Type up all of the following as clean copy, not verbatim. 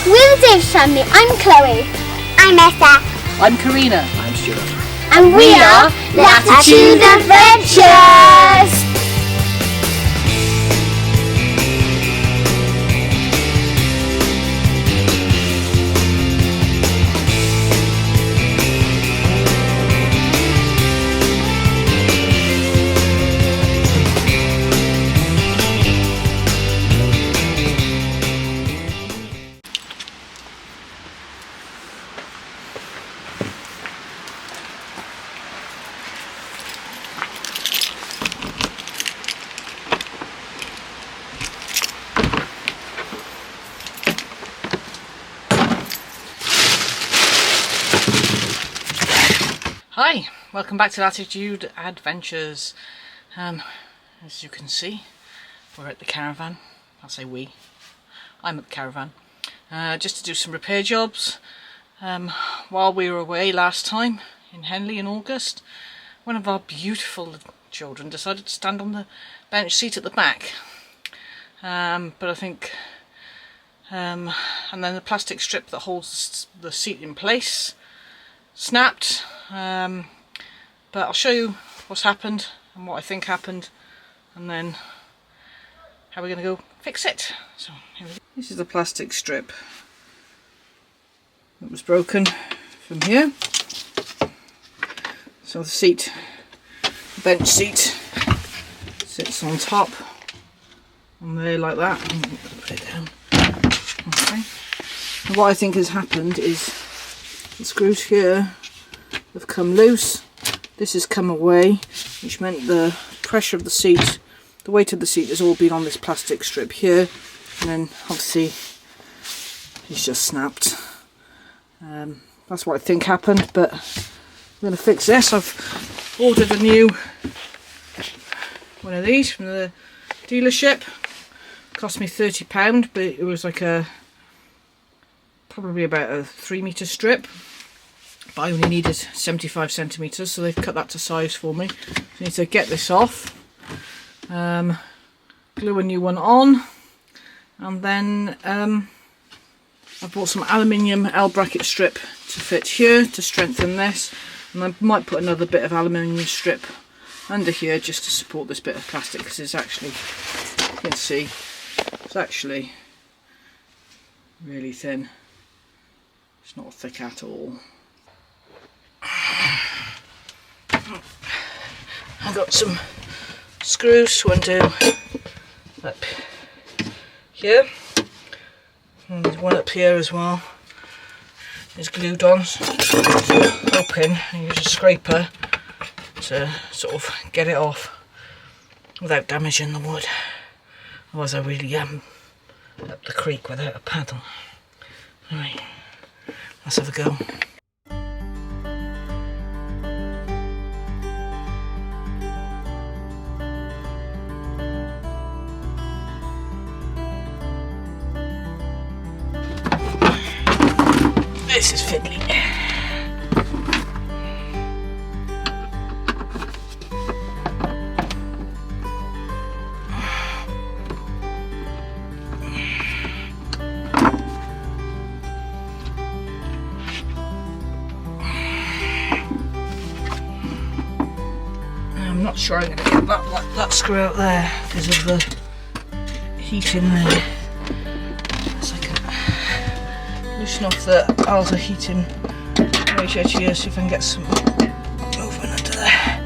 We're the Davis family. I'm Chloe. I'm Esther. I'm Karina. I'm Stuart. And we are Latitude Adventures! Hi, welcome back to Latitude Adventures. As you can see, we're at the caravan. I'll say we. I'm at the caravan. Just to do some repair jobs. While we were away last time in Henley in August, one of our beautiful children decided to stand on the bench seat at the back. But I think, and then the plastic strip that holds the seat in place snapped. But I'll show you what's happened and what I think happened, and then how we're going to go fix it. So here we go. This is the plastic strip that was broken from here. So the seat, the bench seat, sits on top on there like that. I'm going to put it down. Okay. And what I think has happened is the screws here have come loose. This has come away, which meant the pressure of the seat, the weight of the seat has all been on this plastic strip here, and then obviously it's just snapped. That's what I think happened, but I'm going to fix this. I've ordered a new one of these from the dealership. It cost me £30, but it was like probably about a 3-metre strip. But I only needed 75 centimetres, so they've cut that to size for me. I need to get this off, glue a new one on, and then I've bought some aluminium L bracket strip to fit here to strengthen this, and I might put another bit of aluminium strip under here just to support this bit of plastic, because it's actually, you can see, it's actually really thin. It's not thick at all. I've got some screws to undo up here, and there's one up here as well. It's glued on, so open, and use a scraper to sort of get it off without damaging the wood. Otherwise I really am up the creek without a paddle. Alright, let's have a go. This is fiddly. I'm not sure I'm going to get that screw out there because of the heat in there. Loosen off the outer heating radiator here, see if I can get some movement under there.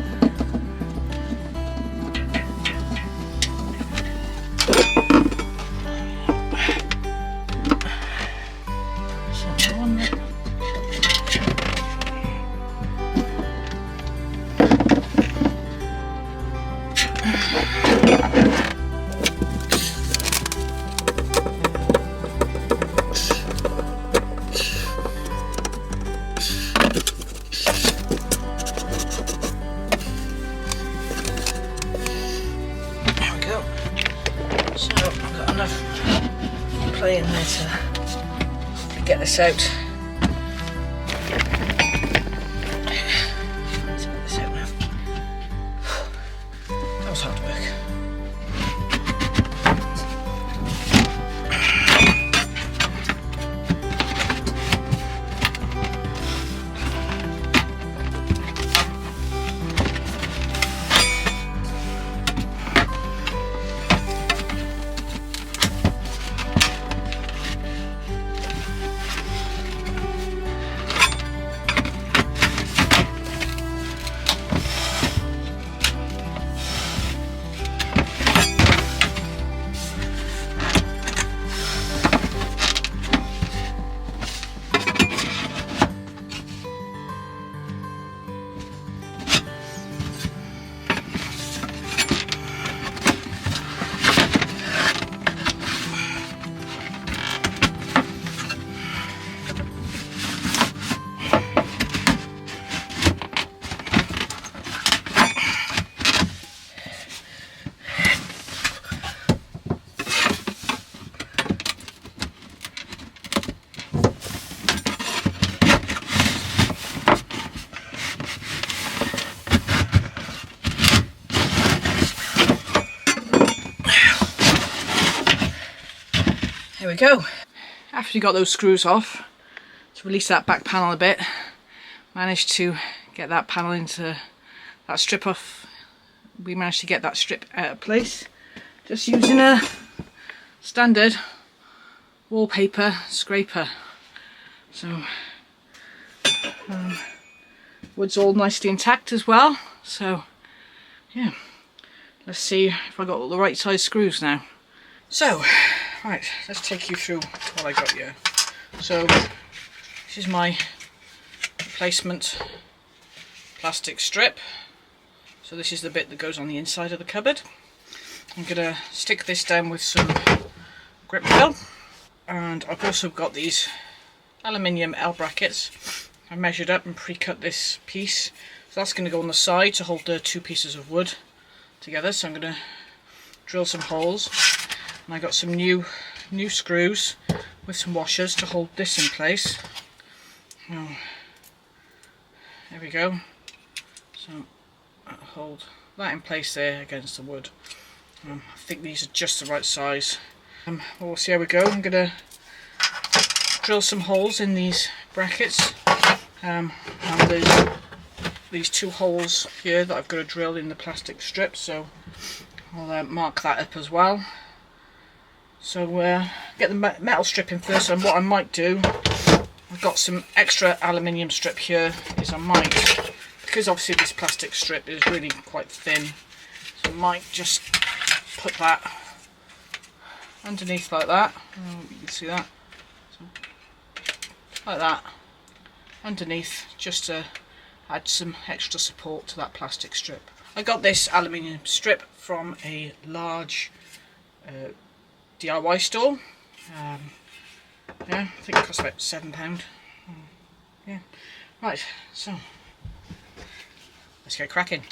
In there to get this out. Let's get this out now. That was hard work. There we go. After you got those screws off, to release that back panel a bit, managed to get that panel into that strip off. We managed to get that strip out of place just using a standard wallpaper scraper. So wood's all nicely intact as well, so yeah, let's see if I got all the right size screws now. So right, let's take you through what I got here. So this is my replacement plastic strip. So this is the bit that goes on the inside of the cupboard. I'm going to stick this down with some grip fill, and I've also got these aluminium L brackets. I measured up and pre-cut this piece, so that's going to go on the side to hold the two pieces of wood together. So I'm going to drill some holes, and I got some new screws with some washers to hold this in place. Oh, there we go. So I'll hold that in place there against the wood. I think these are just the right size. We'll see how we go. I'm going to drill some holes in these brackets, and there's these two holes here that I've got to drill in the plastic strip, so I'll mark that up as well. So get the metal strip in first, and what I might do, I've got some extra aluminium strip here, is I might, because obviously this plastic strip is really quite thin, so I might just put that underneath like that. You can see that. So, like that. Underneath, just to add some extra support to that plastic strip. I got this aluminium strip from a large DIY store. Yeah, I think it cost about £7. Yeah. Right, so let's get cracking.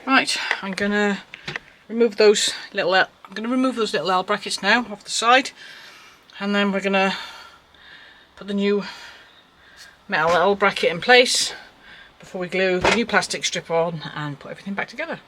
Right, I'm gonna remove those little L brackets now off the side, and then we're gonna put the new metal L bracket in place before we glue the new plastic strip on and put everything back together.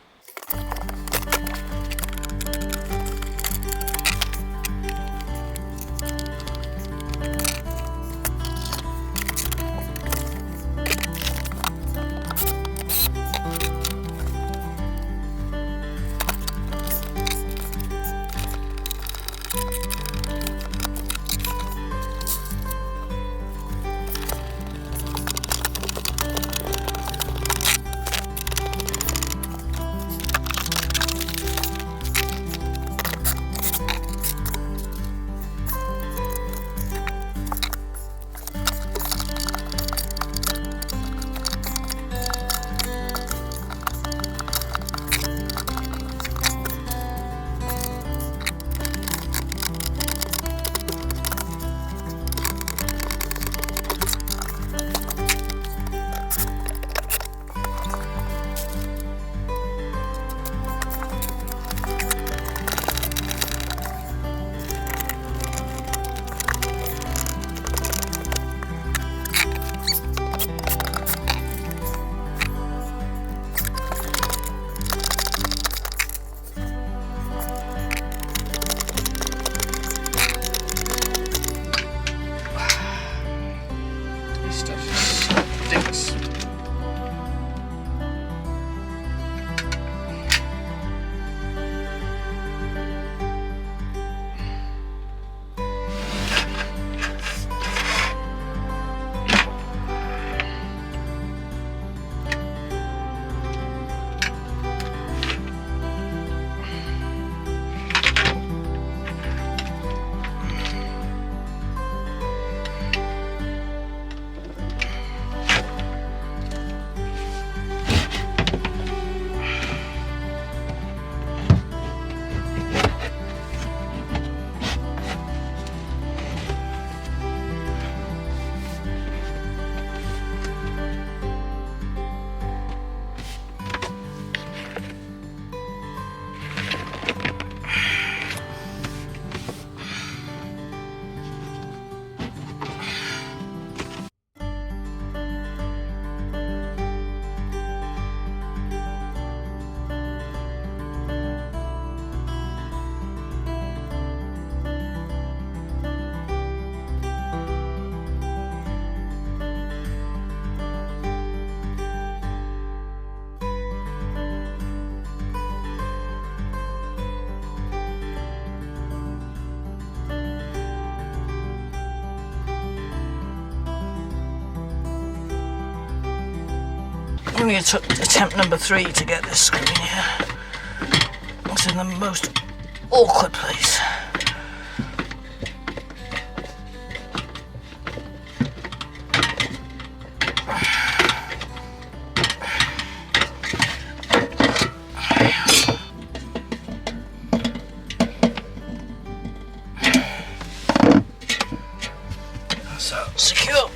only attempt number 3 to get this screw in here. It's in the most awkward place. So secure.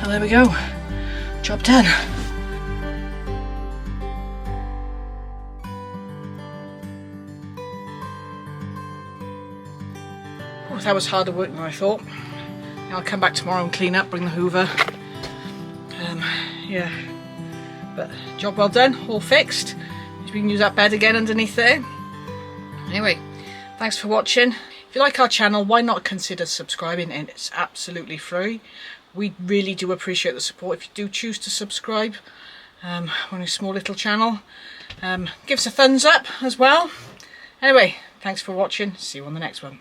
And there we go, job done. Oh, that was harder work than I thought. I'll come back tomorrow and clean up, bring the hoover. Yeah, but job well done, all fixed. We can use that bed again underneath there. Anyway, thanks for watching. If you like our channel, why not consider subscribing? And it's absolutely free. We really do appreciate the support. If you do choose to subscribe, on a small little channel, give us a thumbs up as well. Anyway, thanks for watching. See you on the next one.